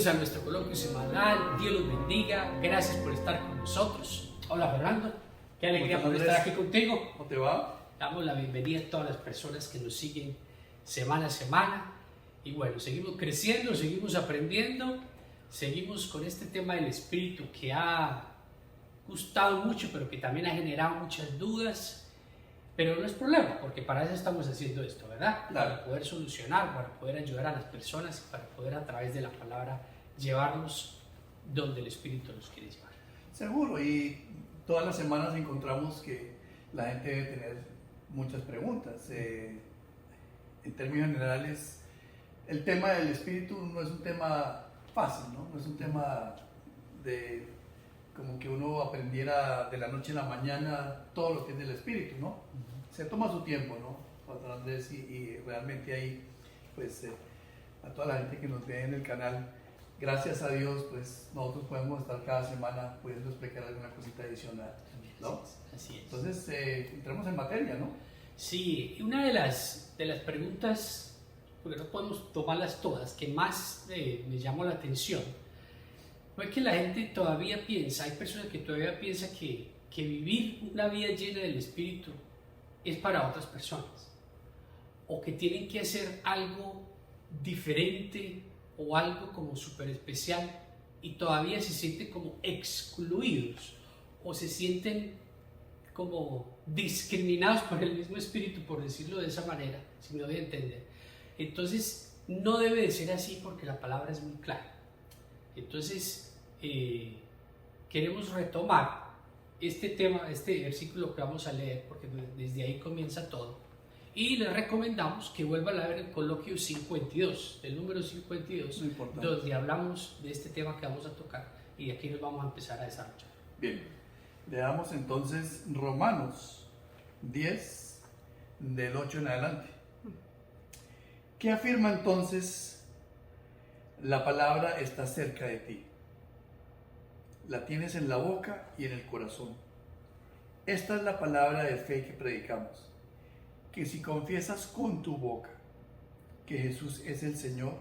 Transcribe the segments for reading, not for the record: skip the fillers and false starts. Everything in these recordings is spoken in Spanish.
Bienvenidos a nuestro coloquio semanal. Dios los bendiga. Gracias por estar con nosotros. Hola Fernando, qué alegría poder estar aquí contigo. ¿Cómo te va? Damos la bienvenida a todas las personas que nos siguen semana a semana. Y bueno, seguimos creciendo, seguimos aprendiendo, seguimos con este tema del espíritu que ha gustado mucho, pero que también ha generado muchas dudas. Pero no es problema, porque para eso estamos haciendo esto, ¿verdad? Claro. Para poder solucionar, para poder ayudar a las personas y para poder a través de la palabra llevarnos donde el Espíritu nos quiere llevar. Seguro, y todas las semanas encontramos que la gente debe tener muchas preguntas. En términos generales, el tema del espíritu no es un tema fácil, ¿no? No es un tema de como que uno aprendiera de la noche a la mañana todo lo que es del espíritu, ¿no? Se toma su tiempo, ¿no? Pastor Andrés, y realmente ahí, pues, a toda la gente que nos ve en el canal, gracias a Dios, pues, nosotros podemos estar cada semana pudiendo explicar alguna cosita adicional, ¿no? Así es. Entonces, entramos en materia, ¿no? Sí, y una de las preguntas, porque no podemos tomarlas todas, que más me llamó la atención, fue que la gente todavía piensa, hay personas que todavía piensan que vivir una vida llena del Espíritu es para otras personas, o que tienen que hacer algo diferente o algo como súper especial y todavía se sienten como excluidos o se sienten como discriminados por el mismo Espíritu, por decirlo de esa manera, si me doy a entender. Entonces, no debe de ser así porque la palabra es muy clara. Entonces, queremos retomar este tema, este versículo que vamos a leer, porque desde ahí comienza todo. Y les recomendamos que vuelvan a ver el coloquio 52, el número 52, donde hablamos de este tema que vamos a tocar. Y aquí nos vamos a empezar a desarrollar. Bien, leamos entonces Romanos 10, del 8 en adelante. ¿Qué afirma entonces? La palabra está cerca de ti. La tienes en la boca y en el corazón. Esta es la palabra de fe que predicamos. Que si confiesas con tu boca que Jesús es el Señor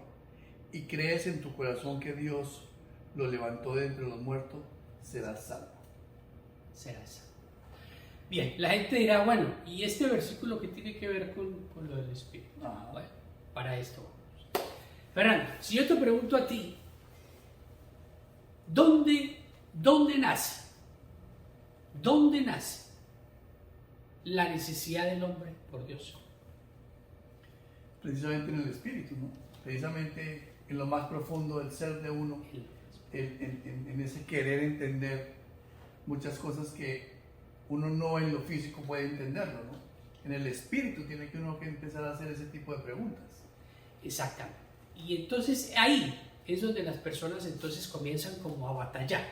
y crees en tu corazón que Dios lo levantó de entre los muertos, serás salvo. Serás salvo. Bien, la gente dirá, bueno, ¿y este versículo qué tiene que ver con lo del Espíritu? Bueno, para esto vamos. Fernando, si yo te pregunto a ti, ¿dónde nace? ¿Dónde nace la necesidad del hombre por Dios? Precisamente en el espíritu, ¿no? Precisamente en lo más profundo del ser de uno, en ese querer entender muchas cosas que uno no en lo físico puede entenderlo, ¿no? En el espíritu tiene que uno que empezar a hacer ese tipo de preguntas. Exactamente. Y entonces ahí es donde las personas entonces comienzan como a batallar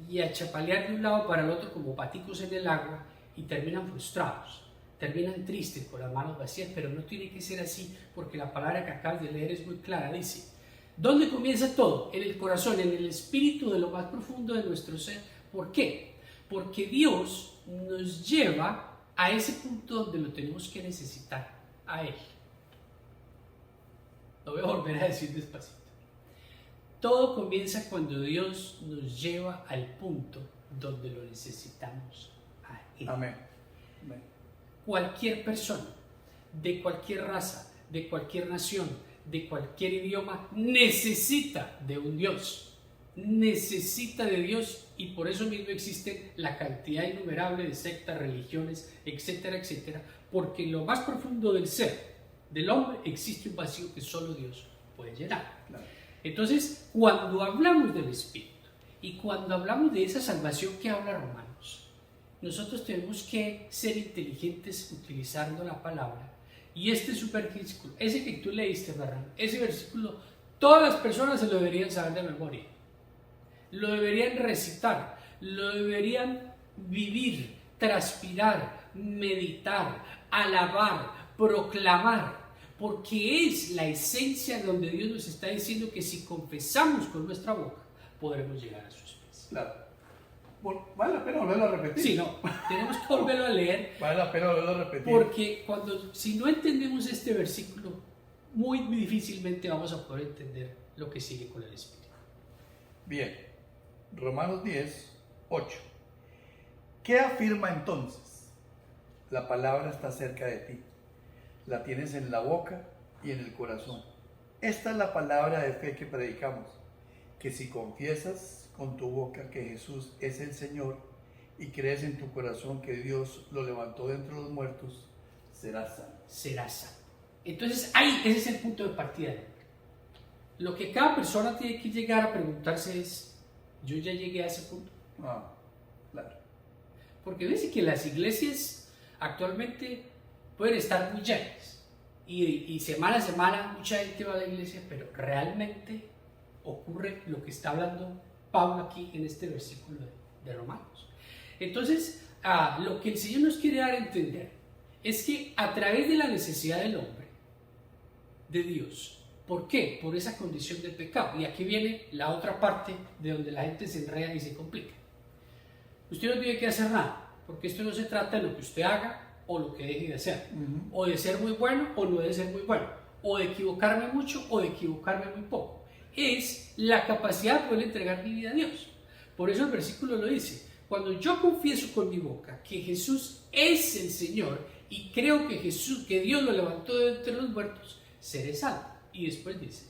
y a chapalear de un lado para el otro como paticos en el agua y terminan frustrados, terminan tristes con las manos vacías, pero no tiene que ser así porque la palabra que acabas de leer es muy clara, dice, ¿dónde comienza todo? En el corazón, en el espíritu de lo más profundo de nuestro ser. ¿Por qué? Porque Dios nos lleva a ese punto donde lo tenemos que necesitar, a Él. Lo voy a volver a decir despacito. Todo comienza cuando Dios nos lleva al punto donde lo necesitamos a Él. Amén. Amén. Cualquier persona, de cualquier raza, de cualquier nación, de cualquier idioma, necesita de un Dios. Necesita de Dios y por eso mismo existen la cantidad innumerable de sectas, religiones, etcétera, etcétera, porque en lo más profundo del ser del hombre existe un vacío que solo Dios puede llenar. Claro. Entonces, cuando hablamos del Espíritu y cuando hablamos de esa salvación que habla Romanos, nosotros tenemos que ser inteligentes utilizando la palabra. Y este super versículo, ese que tú leíste, Ferran, ese versículo, todas las personas se lo deberían saber de memoria. Lo deberían recitar, lo deberían vivir, transpirar, meditar, alabar, proclamar. Porque es la esencia donde Dios nos está diciendo que si confesamos con nuestra boca, podremos llegar a sus pies. Claro. Bueno, vale la pena volverlo a repetir. Sí, no, tenemos que volverlo a leer. Vale la pena volverlo a repetir. Porque si no entendemos este versículo, muy difícilmente vamos a poder entender lo que sigue con el Espíritu. Bien, Romanos 10, 8. ¿Qué afirma entonces? La palabra está cerca de ti, la tienes en la boca y en el corazón. Esta es la palabra de fe que predicamos, que si confiesas con tu boca que Jesús es el Señor y crees en tu corazón que Dios lo levantó de entre los muertos, serás salvo. Serás salvo. Entonces, ahí, ese es el punto de partida. Lo que cada persona tiene que llegar a preguntarse es, ¿yo ya llegué a ese punto? Ah, claro. Porque ves que las iglesias actualmente pueden estar muy llenas y semana a semana mucha gente va a la iglesia, pero realmente ocurre lo que está hablando Pablo aquí en este versículo de Romanos. Entonces, lo que el Señor nos quiere dar a entender es que a través de la necesidad del hombre, de Dios, ¿por qué? Por esa condición del pecado. Y aquí viene la otra parte de donde la gente se enreda y se complica. Usted no tiene que hacer nada, porque esto no se trata de lo que usted haga o lo que deje de hacer, o de ser muy bueno o no de ser muy bueno, o de equivocarme mucho o de equivocarme muy poco. Es la capacidad de poder entregar mi vida a Dios. Por eso el versículo lo dice: cuando yo confieso con mi boca que Jesús es el Señor y creo que Dios lo levantó de entre los muertos, seré salvo. Y después dice: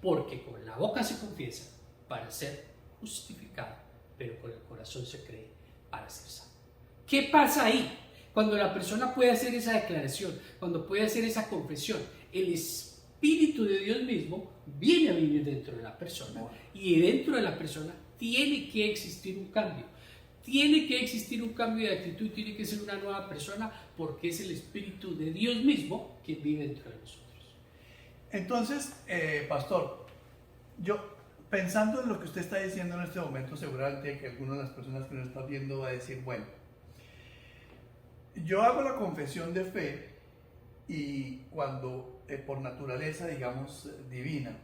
porque con la boca se confiesa para ser justificado, pero con el corazón se cree para ser salvo. ¿Qué pasa ahí? Cuando la persona puede hacer esa declaración, cuando puede hacer esa confesión, el Espíritu de Dios mismo viene a vivir dentro de la persona, y dentro de la persona tiene que existir un cambio. Tiene que existir un cambio de actitud, tiene que ser una nueva persona, porque es el Espíritu de Dios mismo que vive dentro de nosotros. Entonces, pastor, yo pensando en lo que usted está diciendo en este momento, seguramente que alguna de las personas que nos están viendo va a decir, bueno, yo hago la confesión de fe y cuando por naturaleza, digamos, divina,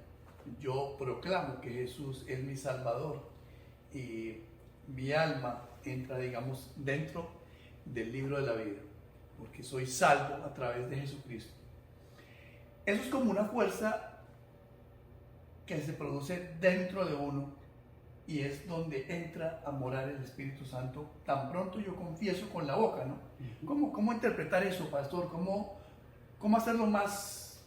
yo proclamo que Jesús es mi Salvador y mi alma entra, digamos, dentro del libro de la vida, porque soy salvo a través de Jesucristo. Eso es como una fuerza que se produce dentro de uno y es donde entra a morar el Espíritu Santo tan pronto yo confieso con la boca, ¿no? ¿Cómo interpretar eso, pastor? ¿Cómo hacerlo más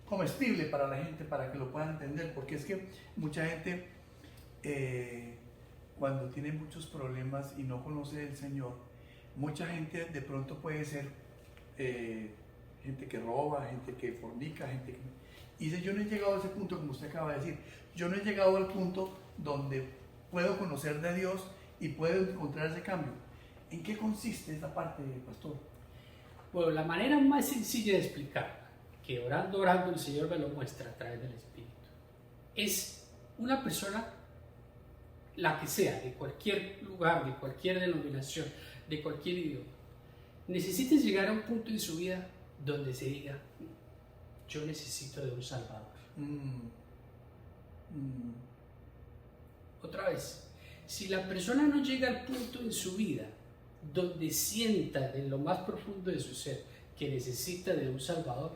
comestible para la gente, para que lo puedan entender? Porque es que mucha gente, cuando tiene muchos problemas y no conoce al Señor, mucha gente de pronto puede ser gente que roba, gente que fornica, gente que... Y dice, yo no he llegado a ese punto, como usted acaba de decir, yo no he llegado al punto donde puedo conocer de Dios y puedo encontrar ese cambio. ¿En qué consiste esta parte, pastor? Bueno, la manera más sencilla de explicar, que orando el Señor me lo muestra a través del Espíritu, es una persona, la que sea, de cualquier lugar, de cualquier denominación, de cualquier idioma, necesita llegar a un punto en su vida donde se diga, yo necesito de un Salvador. Otra vez, si la persona no llega al punto en su vida donde sienta en lo más profundo de su ser que necesita de un Salvador,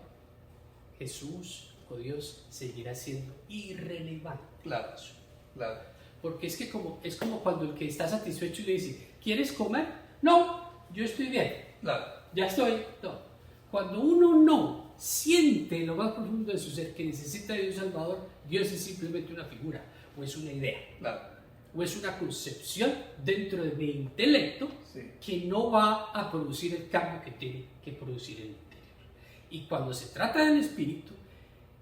Jesús o Dios seguirá siendo irrelevante. Claro, claro. Porque es como cuando el que está satisfecho y le dice, ¿quieres comer? No, yo estoy bien. Claro. Ya estoy. No. Cuando uno no siente en lo más profundo de su ser que necesita de un Salvador, Dios es simplemente una figura o es una idea. Claro. O es una concepción dentro de mi intelecto, sí, que no va a producir el cambio que tiene que producir el interior. Y cuando se trata del Espíritu,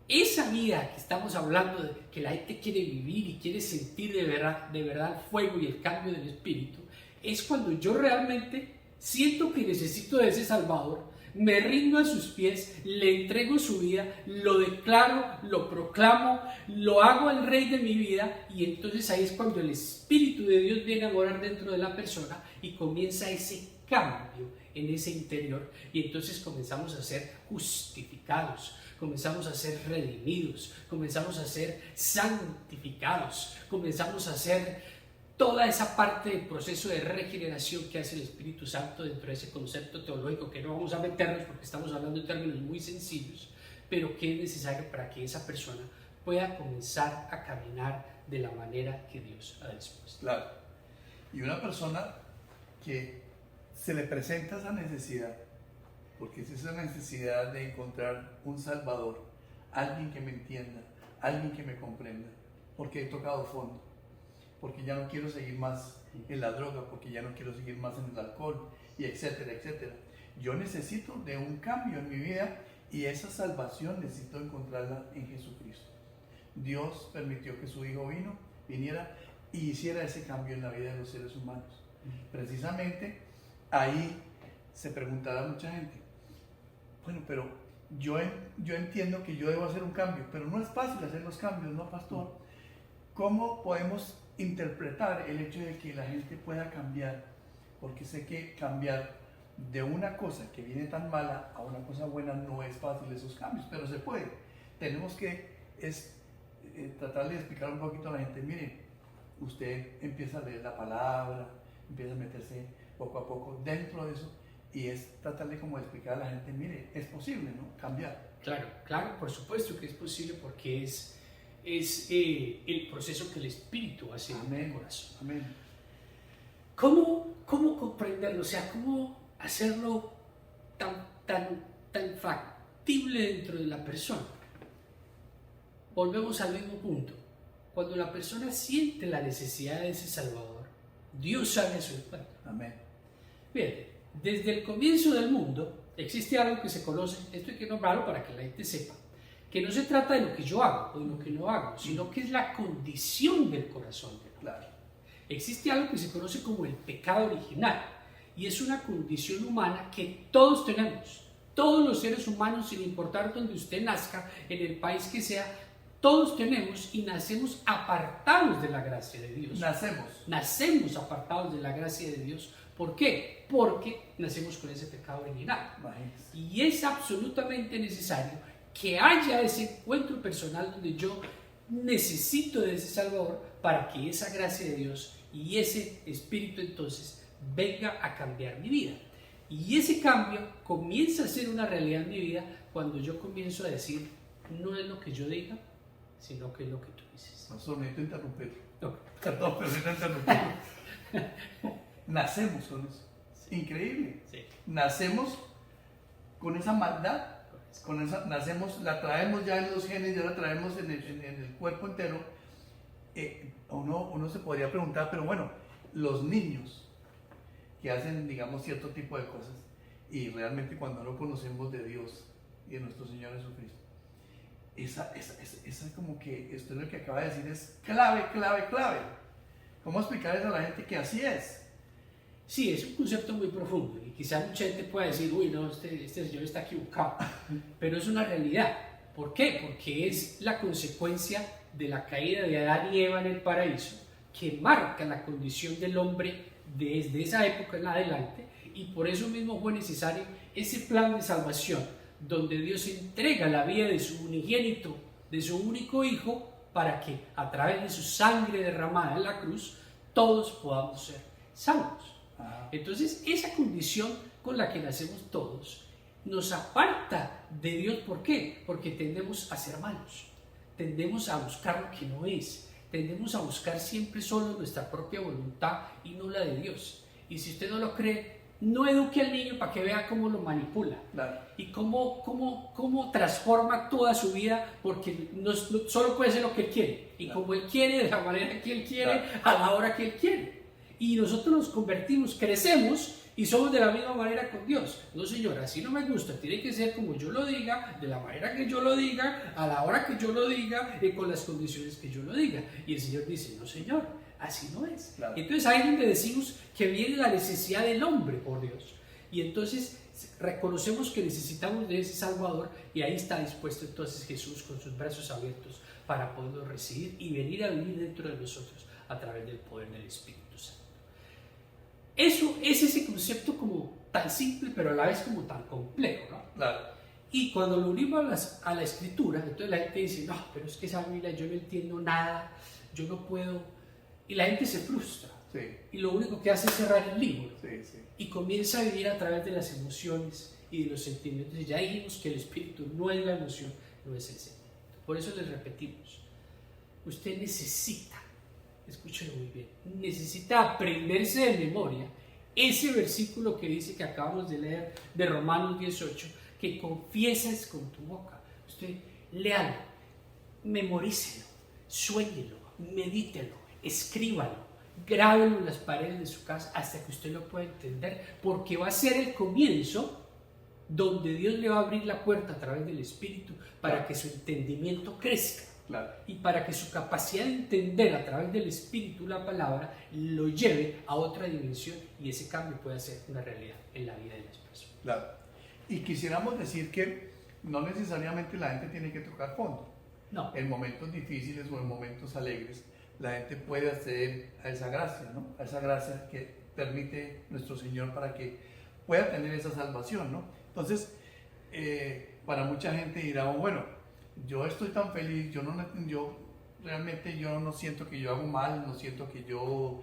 esa vida que estamos hablando, de que la gente quiere vivir y quiere sentir de verdad el fuego y el cambio del Espíritu, es cuando yo realmente siento que necesito de ese Salvador, me rindo a sus pies, le entrego su vida, lo declaro, lo proclamo, lo hago al Rey de mi vida, y entonces ahí es cuando el Espíritu de Dios viene a morar dentro de la persona y comienza ese cambio en ese interior, y entonces comenzamos a ser justificados, comenzamos a ser redimidos, comenzamos a ser santificados, comenzamos a ser toda esa parte del proceso de regeneración que hace el Espíritu Santo dentro de ese concepto teológico que no vamos a meternos porque estamos hablando en términos muy sencillos, pero que es necesario para que esa persona pueda comenzar a caminar de la manera que Dios ha dispuesto. Claro. Y una persona que se le presenta esa necesidad, porque es esa necesidad de encontrar un Salvador, alguien que me entienda, alguien que me comprenda, porque he tocado fondo, porque ya no quiero seguir más en la droga, porque ya no quiero seguir más en el alcohol, y etcétera, etcétera. Yo necesito de un cambio en mi vida y esa salvación necesito encontrarla en Jesucristo. Dios permitió que su Hijo viniera y hiciera ese cambio en la vida de los seres humanos. Precisamente ahí se preguntará mucha gente, bueno, pero yo entiendo que yo debo hacer un cambio, pero no es fácil hacer los cambios, ¿no, pastor? ¿Cómo podemos interpretar el hecho de que la gente pueda cambiar? Porque sé que cambiar de una cosa que viene tan mala a una cosa buena no es fácil esos cambios, pero se puede. Tenemos que tratar de explicar un poquito a la gente, mire, usted empieza a leer la palabra, empieza a meterse poco a poco dentro de eso, y es tratar de como explicar a la gente, mire, es posible, ¿no? Cambiar. Claro, por supuesto que es posible, porque es el proceso que el Espíritu hace en el corazón. Amén. ¿Cómo comprenderlo? O sea, ¿cómo hacerlo tan factible dentro de la persona? Volvemos al mismo punto. Cuando la persona siente la necesidad de ese Salvador, Dios sale a su encuentro. Amén. Fíjate, desde el comienzo del mundo existe algo que se conoce, esto hay que nombrarlo para que la gente sepa, que no se trata de lo que yo hago o de lo que no hago, sino que es la condición del corazón. Claro. Existe algo que se conoce como el pecado original, y es una condición humana que todos tenemos. Todos los seres humanos, sin importar donde usted nazca, en el país que sea, todos tenemos y nacemos apartados de la gracia de Dios. Nacemos apartados de la gracia de Dios. ¿Por qué? Porque nacemos con ese pecado original. Y es absolutamente necesario que haya ese encuentro personal donde yo necesito de ese Salvador para que esa gracia de Dios y ese Espíritu entonces venga a cambiar mi vida. Y ese cambio comienza a ser una realidad en mi vida cuando yo comienzo a decir, no es lo que yo diga, sino que es lo que tú dices. Pastor, necesito interrumpir. No. Perdón, pero necesito interrumpir. Nacemos con eso. Sí. Increíble. Sí. Nacemos con esa maldad. Nacemos, la traemos ya en los genes, ya la traemos en el cuerpo entero. Uno se podría preguntar, pero bueno, los niños que hacen, digamos, cierto tipo de cosas, y realmente cuando no conocemos de Dios y de nuestro Señor Jesucristo, esa como que, esto es lo que acaba de decir, es clave. ¿Cómo explicar eso a la gente que así es? Sí, es un concepto muy profundo y quizás mucha gente pueda decir, uy, no, este señor está equivocado, pero es una realidad. ¿Por qué? Porque es la consecuencia de la caída de Adán y Eva en el paraíso, que marca la condición del hombre desde esa época en adelante, y por eso mismo fue necesario ese plan de salvación, donde Dios entrega la vida de su unigénito, de su único Hijo, para que a través de su sangre derramada en la cruz, todos podamos ser salvos. Entonces, esa condición con la que nacemos todos nos aparta de Dios. ¿Por qué? Porque tendemos a ser malos, tendemos a buscar lo que no es, tendemos a buscar siempre solo nuestra propia voluntad y no la de Dios. Y si usted no lo cree, no eduque al niño para que vea cómo lo manipula. Claro. Y cómo transforma toda su vida, porque no solo puede ser lo que él quiere, y claro, como él quiere, de la manera que él quiere, claro, a la hora que él quiere. Y nosotros nos convertimos, crecemos y somos de la misma manera con Dios. No, señor, así no me gusta, tiene que ser como yo lo diga, de la manera que yo lo diga, a la hora que yo lo diga, y con las condiciones que yo lo diga. Y el Señor dice, no, señor, así no es. Claro. Entonces ahí es donde decimos que viene la necesidad del hombre por Dios. Y entonces reconocemos que necesitamos de ese Salvador, y ahí está dispuesto entonces Jesús con sus brazos abiertos para poderlo recibir y venir a vivir dentro de nosotros a través del poder del Espíritu Santo. Eso es ese concepto como tan simple, pero a la vez como tan complejo, ¿no? Claro. Y cuando lo unimos a la Escritura, entonces la gente dice, no, pero es que esa Biblia yo no entiendo nada, yo no puedo, y la gente se frustra. Sí. Y lo único que hace es cerrar el libro. Sí, sí. Y comienza a vivir a través de las emociones y de los sentimientos. Y ya dijimos que el Espíritu no es la emoción, no es el sentimiento. Por eso les repetimos, usted necesita, escúchelo muy bien, necesita aprenderse de memoria ese versículo que dice que acabamos de leer de Romanos 18, que confiesas con tu boca. Usted léalo, memorícelo, suéñelo, medítelo, escríbalo, grábelo en las paredes de su casa hasta que usted lo pueda entender, porque va a ser el comienzo donde Dios le va a abrir la puerta a través del Espíritu para que su entendimiento crezca. Claro. Y para que su capacidad de entender a través del Espíritu la palabra lo lleve a otra dimensión y ese cambio pueda ser una realidad en la vida de las personas. Claro. Y quisiéramos decir que no necesariamente la gente tiene que tocar fondo. No. En momentos difíciles o en momentos alegres, la gente puede acceder a esa gracia, ¿no? A esa gracia que permite nuestro Señor para que pueda tener esa salvación, ¿no? Entonces, para mucha gente dirá, bueno, yo estoy tan feliz, yo realmente yo no siento que yo hago mal, no siento que yo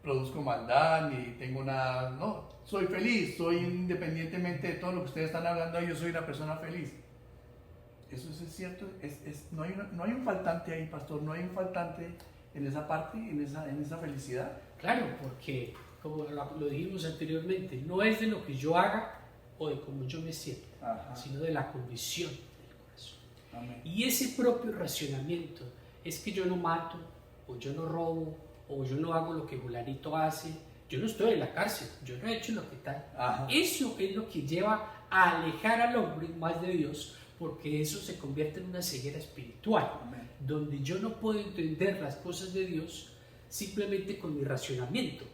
produzco maldad, ni tengo nada, no, soy feliz, soy independientemente de todo lo que ustedes están hablando, yo soy una persona feliz. Eso es cierto, no hay un faltante ahí, pastor, no hay un faltante en esa parte, en esa felicidad. Claro, porque como lo dijimos anteriormente, no es de lo que yo haga o de cómo yo me siento, sino de la condición del corazón. Amén. Y ese propio racionamiento es que yo no mato, o yo no robo, o yo no hago lo que fulanito hace, yo no estoy en la cárcel, yo no he hecho lo que tal. Eso es lo que lleva a alejar al hombre más de Dios, porque eso se convierte en una ceguera espiritual, Amén. donde yo no puedo entender las cosas de Dios simplemente con mi racionamiento.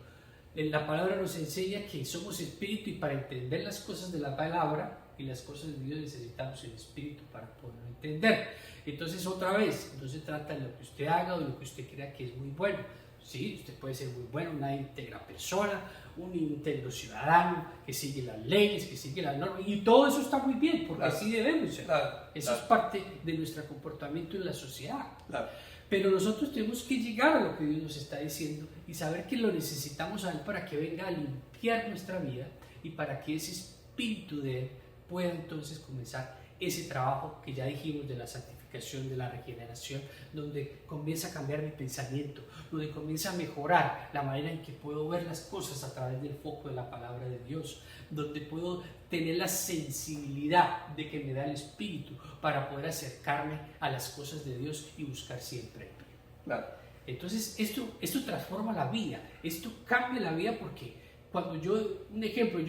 La palabra nos enseña que somos espíritu y para entender las cosas de la palabra y las cosas de Dios necesitamos el espíritu para poderlo entender. Entonces otra vez, no se trata de lo que usted haga o de lo que usted crea que es muy bueno. Sí, usted puede ser muy bueno, una íntegra persona, un íntegro ciudadano que sigue las leyes, que sigue las normas, y todo eso está muy bien, porque claro, así debemos ser. Eso es parte de nuestro comportamiento en la sociedad. Claro. Pero nosotros tenemos que llegar a lo que Dios nos está diciendo y saber que lo necesitamos a Él para que venga a limpiar nuestra vida y para que ese espíritu de Él pueda entonces comenzar ese trabajo que ya dijimos de la santificación, de la regeneración, donde comienza a cambiar mi pensamiento, donde comienza a mejorar la manera en que puedo ver las cosas a través del foco de la palabra de Dios, donde puedo tener la sensibilidad de que me da el Espíritu para poder acercarme a las cosas de Dios y buscar siempre el bien. Claro. Entonces esto transforma la vida, esto cambia la vida porque cuando yo, un ejemplo,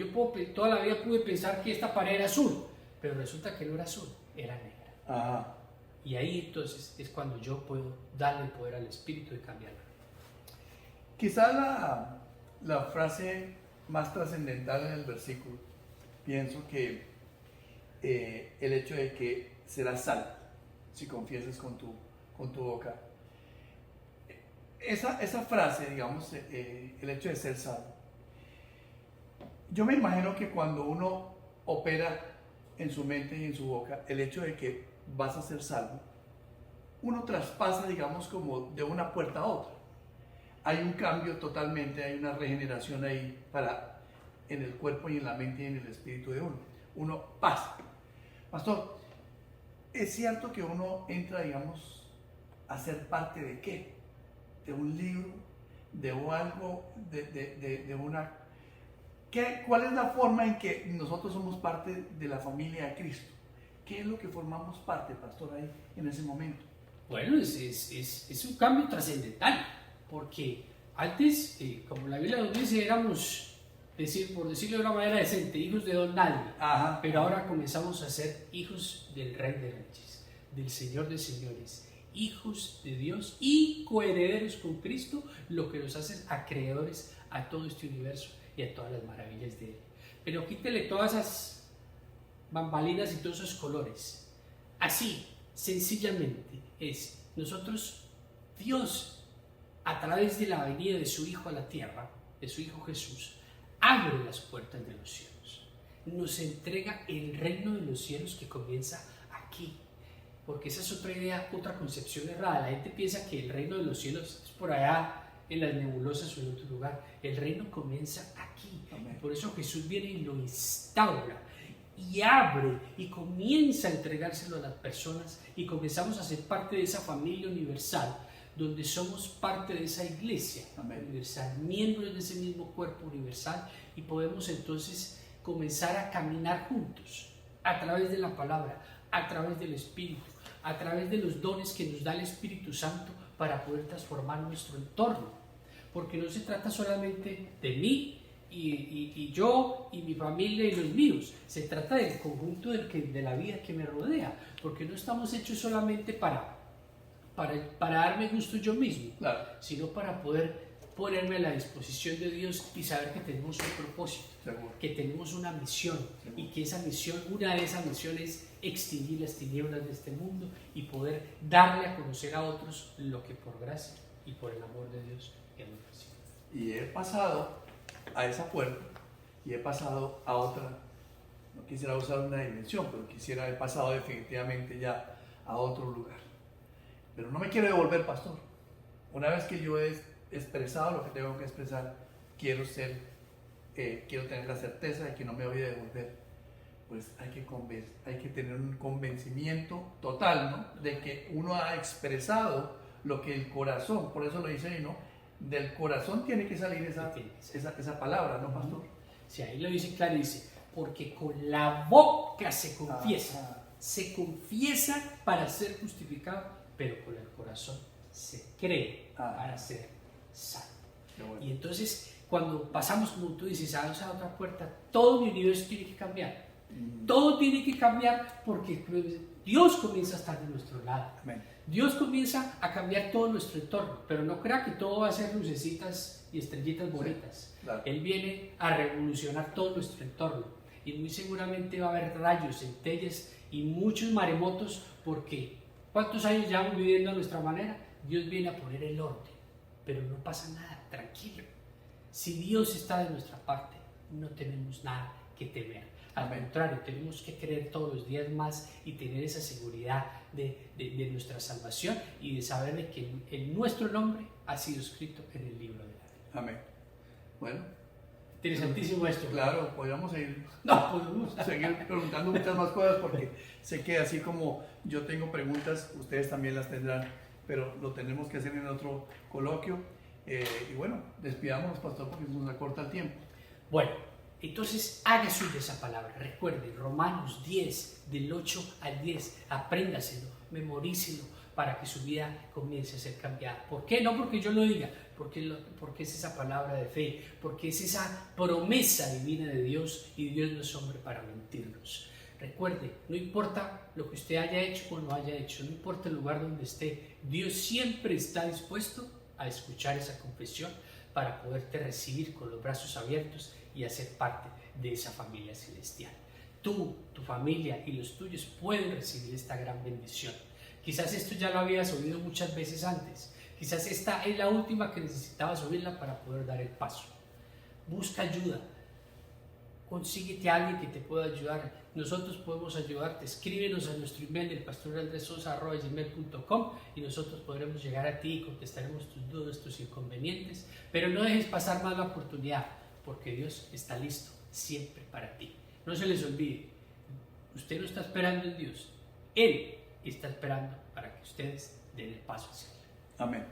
toda la vida pude pensar que esta pared era azul, pero resulta que no era azul, era negra. Ajá. Y ahí entonces es cuando yo puedo darle el poder al Espíritu de cambiarla. Quizá la frase más trascendental en el versículo, pienso que el hecho de que serás salvo si confiesas con tu boca. Esa frase, digamos, el hecho de ser salvo. Yo me imagino que cuando uno opera en su mente y en su boca el hecho de que vas a ser salvo, uno traspasa, digamos, como de una puerta a otra. Hay un cambio totalmente, hay una regeneración ahí en el cuerpo y en la mente y en el espíritu de uno. Uno pasa. Pastor, ¿es cierto que uno entra, digamos, a ser parte de qué? ¿De un libro? ¿De algo? ¿De una...? ¿Cuál es la forma en que nosotros somos parte de la familia de Cristo? ¿Qué es lo que formamos parte, pastor, ahí en ese momento? Bueno, es un cambio trascendental, porque antes, como la Biblia nos dice, éramos, por decirlo de una manera decente, hijos de don nadie. Ajá. Pero ahora comenzamos a ser hijos del Rey de Reyes, del Señor de Señores, hijos de Dios y coherederos con Cristo, lo que nos hace acreedores a todo este universo y a todas las maravillas de Él. Pero quítele todas esas bambalinas y todos esos colores. Así, sencillamente, es nosotros, Dios, a través de la venida de su Hijo a la tierra, de su Hijo Jesús, abre las puertas de los cielos. Nos entrega el reino de los cielos que comienza aquí. Porque esa es otra idea, otra concepción errada. La gente piensa que el reino de los cielos es por allá en las nebulosas o en otro lugar. El reino comienza aquí. Amén. Por eso Jesús viene y lo instaura. y abre y comienza a entregárselo a las personas y comenzamos a ser parte de esa familia universal, donde somos parte de esa iglesia universal, miembros de ese mismo cuerpo universal, y podemos entonces comenzar a caminar juntos a través de la palabra, a través del Espíritu, a través de los dones que nos da el Espíritu Santo para poder transformar nuestro entorno. Porque no se trata solamente de mí y yo y mi familia y los míos, se trata del conjunto de la vida que me rodea, porque no estamos hechos solamente para darme gusto yo mismo, Claro. sino para poder ponerme a la disposición de Dios y saber que tenemos un propósito, Seguro. que tenemos una misión, Seguro. y que esa misión, una de esas misiones es extinguir las tinieblas de este mundo y poder darle a conocer a otros lo que por gracia y por el amor de Dios hemos recibido. Y he pasado a esa puerta y he pasado a otra. No quisiera usar una dimensión, pero he pasado definitivamente ya a otro lugar. Pero no me quiero devolver, pastor. Una vez que yo he expresado lo que tengo que expresar, quiero tener la certeza de que no me voy a devolver. Pues hay que tener un convencimiento total, ¿no? De que uno ha expresado lo que el corazón, por eso lo dice ahí, ¿no? Del corazón tiene que salir esa palabra, ¿no, pastor? Sí, ahí lo dice claro, dice, porque con la boca se confiesa, se confiesa para ser justificado, pero con el corazón se cree para ser salvo. Bueno. Y entonces, cuando pasamos, como tú dices, a esa otra puerta, todo mi universo tiene que cambiar. Todo tiene que cambiar porque Dios comienza a estar de nuestro lado. Amén. Dios comienza a cambiar todo nuestro entorno, pero no crea que todo va a ser lucecitas y estrellitas bonitas. Sí, claro. Él viene a revolucionar todo nuestro entorno y muy seguramente va a haber rayos, centellas y muchos maremotos, porque ¿cuántos años llevamos viviendo a nuestra manera? Dios viene a poner el orden, pero no pasa nada, tranquilo. Si Dios está de nuestra parte, no tenemos nada que temer. Al contrario, tenemos que creer todos los días más y tener esa seguridad de nuestra salvación y de saber de que nuestro nombre ha sido escrito en el libro de la vida. Amén. Bueno. Interesantísimo esto. Claro, podríamos seguir, No, podemos seguir preguntando muchas más cosas, porque sé que así como yo tengo preguntas, ustedes también las tendrán, pero lo tenemos que hacer en otro coloquio. Y bueno, despidámonos, pastor, porque nos acorta el tiempo. Bueno, entonces haga suya esa palabra. Recuerde, Romanos 10, del 8 al 10, apréndaselo, memorícelo, para que su vida comience a ser cambiada. ¿Por qué? No porque yo lo diga, porque es esa palabra de fe, porque es esa promesa divina de Dios, y Dios no es hombre para mentirnos. Recuerde, no importa lo que usted haya hecho o no haya hecho, no importa el lugar donde esté, Dios siempre está dispuesto a escuchar esa confesión para poderte recibir con los brazos abiertos y hacer parte de esa familia celestial. Tú, tu familia y los tuyos pueden recibir esta gran bendición. Quizás esto ya lo habías oído muchas veces antes. Quizás esta es la última que necesitabas oírla para poder dar el paso. Busca ayuda. Consíguete a alguien que te pueda ayudar. Nosotros podemos ayudarte. Escríbenos a nuestro email, elpastorandresosa@gmail.com, y nosotros podremos llegar a ti y contestaremos tus dudas, tus inconvenientes. Pero no dejes pasar más la oportunidad, porque Dios está listo siempre para ti. No se les olvide, usted no está esperando en Dios, Él está esperando para que ustedes den el paso hacia Él. Amén.